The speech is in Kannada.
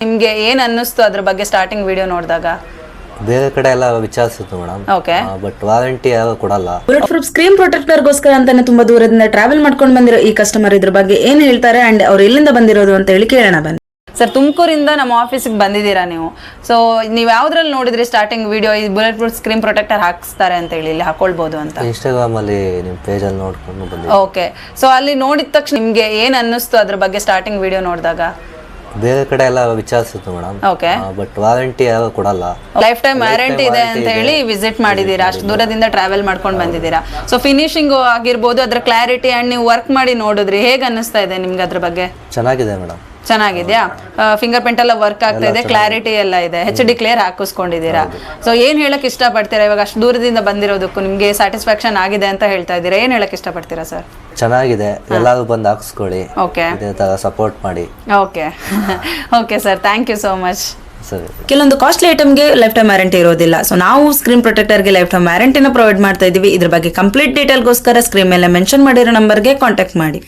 ನಿಮಗೆ ಏನು ಅನ್ನಿಸ್ತು ಅದ್ರ ಬಗ್ಗೆ ಸ್ಟಾರ್ಟಿಂಗ್ ವಿಡಿಯೋ ನೋಡಿದಾಗ? ಬೇರೆ ಕಡೆ ಎಲ್ಲ ವಿಚಾರಿಸಿತ್ತು ಮೇಡಮ್. ಓಕೆ. ಬಟ್ ವಾರಂಟಿ ಯಾರು ಕೊಡಲ್ಲ. ಬುಲೆಟ್ ಪ್ರೂಫ್ ಸ್ಕ್ರೀನ್ ಪ್ರೊಟೆಕ್ಟರ್ ಗೋಸ್ಕರ ಅಂತಾನೆ ತುಂಬಾ ದೂರದಿಂದ ಟ್ರಾವೆಲ್ ಮಾಡ್ಕೊಂಡು ಬಂದಿರೋ ಈ ಕಸ್ಟಮರ್ ಇದ್ರ ಬಗ್ಗೆ ಏನ್ ಹೇಳ್ತಾರೆ ಅಂಡ್ ಅವ್ರು ಎಲ್ಲಿಂದ ಬಂದಿರೋದು ಅಂತ ಹೇಳಿ ಕೇಳೋಣ ಬನ್ನಿ. ಸರ್, ತುಮಕೂರಿಂದ ನಮ್ಮ ಆಫೀಸಿಗೆ ಬಂದಿದ್ದೀರಾ ನೀವು. ಸೊ ನೀವು ಯಾವ್ದ್ರಲ್ಲಿ ನೋಡಿದ್ರಿ ಸ್ಟಾರ್ಟಿಂಗ್ ವಿಡಿಯೋ ಈ ಬುಲೆಟ್ ಪ್ರೂಫ್ ಸ್ಕ್ರೀನ್ ಪ್ರೊಟೆಕ್ಟರ್ ಹಾಕಿಸ್ತಾರೆ ಅಂತ ಹೇಳಿ ಇಲ್ಲಿ ಹಾಕೊಳ್ಬಹುದು ಅಂತ? ಇನ್ಸ್ಟಾಗ್ರಾಮ್ ಅಲ್ಲಿ ನಿಮ್ಮ ಪೇಜ್ ಅಲ್ಲಿ ನೋಡ್ಕೊಂಡು ಬಂದಿದ್ದೆ. ಓಕೆ. ಸೊ ಅಲ್ಲಿ ನೋಡಿದ ತಕ್ಷಣ ನಿಮ್ಗೆ ಏನ್ ಅನ್ನಿಸ್ತು ಅದ್ರ ಬಗ್ಗೆ ಸ್ಟಾರ್ಟಿಂಗ್ ವಿಡಿಯೋ ನೋಡಿದಾಗ? ಬೇರೆ ಕಡೆ ಎಲ್ಲ ವಿಚಾರಿಸಿತ್ತು ಮೇಡಮ್. ಓಕೆ. ಬಟ್ ವಾರಂಟಿ ಯಾರು ಕೊಡಲ್ಲ. ಲೈಫ್ ಟೈಮ್ ವ್ಯಾರಂಟಿ ಇದೆ ಅಂತ ಹೇಳಿ ವಿಸಿಟ್ ಮಾಡಿದೀರಾ, ಅಷ್ಟು ದೂರದಿಂದ ಟ್ರಾವೆಲ್ ಮಾಡ್ಕೊಂಡು ಬಂದಿದ್ದೀರಾ. ಸೊ ಫಿನಿಶಿಂಗ್ ಆಗಿರ್ಬೋದು, ಅದ್ರ ಕ್ಲಾರಿಟಿ ಅಂಡ್ ನೀವು ವರ್ಕ್ ಮಾಡಿ ನೋಡಿದ್ರಿ, ಹೇಗೆ ಅನ್ನಿಸ್ತಾ ಇದೆ ನಿಮ್ಗೆ ಅದ್ರ ಬಗ್ಗೆ? ಚೆನ್ನಾಗಿದೆ ಮೇಡಮ್. ಚೆನ್ನಾಗಿದ್ಯಾ? ಫಿಂಗರ್ ಪ್ರಿಂಟ್ ಎಲ್ಲ ವರ್ಕ್ ಆಗ್ತಾ ಇದೆ, ಕ್ಲಾರಿಟಿ ಎಲ್ಲ ಇದೆ, HD ಕ್ಲಿಯರ್ ಹಾಕಿಸ್ಕೊಂಡಿದ್ದೀರಾ. ಸೊ ಏನ್ ಹೇಳಕ್ ಇಷ್ಟಪಡ್ತೀರಾ ಇವಾಗ ಅಷ್ಟು ದೂರದಿಂದ ಬಂದಿರೋದಕ್ಕೂ? ನಿಮ್ಗೆ ಸ್ಯಾಟಿಸ್ಫ್ಯಾಕ್ಷನ್ ಆಗಿದೆ ಅಂತ ಹೇಳ್ತಾ ಇದ್ದೀರಾ, ಏನ್ ಹೇಳಕ್ ಇಷ್ಟಪಡ್ತೀರಾ ಸರ್? ಚೆನ್ನಾಗಿದೆ, ಎಲ್ಲರೂ ಬಂದು ಹಾಕಿಸ್ಕೊಳ್ಳಿ. ಓಕೆ. ಇದೇ ತರ ಸಪೋರ್ಟ್ ಮಾಡಿ. Okay. Okay sir, thank you so much. ಸರಿ. ಕೆಲವೊಂದು ಕಾಸ್ಟ್ಲಿ ಐಟಮ್ಗೆ ಲೈಫ್ ಟೈಮ್ ವ್ಯಾರಂಟಿ ಇರೋದಿಲ್ಲ. ಸೊ ನಾವು ಸ್ಕ್ರೀನ್ ಪ್ರೊಟೆಕ್ಟರ್ಗೆ ಲೈಫ್ ಟೈಮ್ ವ್ಯಾರಂಟಿನ ಪ್ರೊವೈಡ್ ಮಾಡ್ತಾ ಇದೀವಿ. ಇದ್ರ ಬಗ್ಗೆ ಕಂಪ್ಲೀಟ್ ಡೀಟೇಲ್ಗೋಸ್ಕರ ಸ್ಕ್ರೀನ್ ಮೇಲೆ ಮೆನ್ಷನ್ ಮಾಡಿರೋ ನಂಬರ್ಗೆ ಕಾಂಟ್ಯಾಕ್ಟ್ ಮಾಡಿ.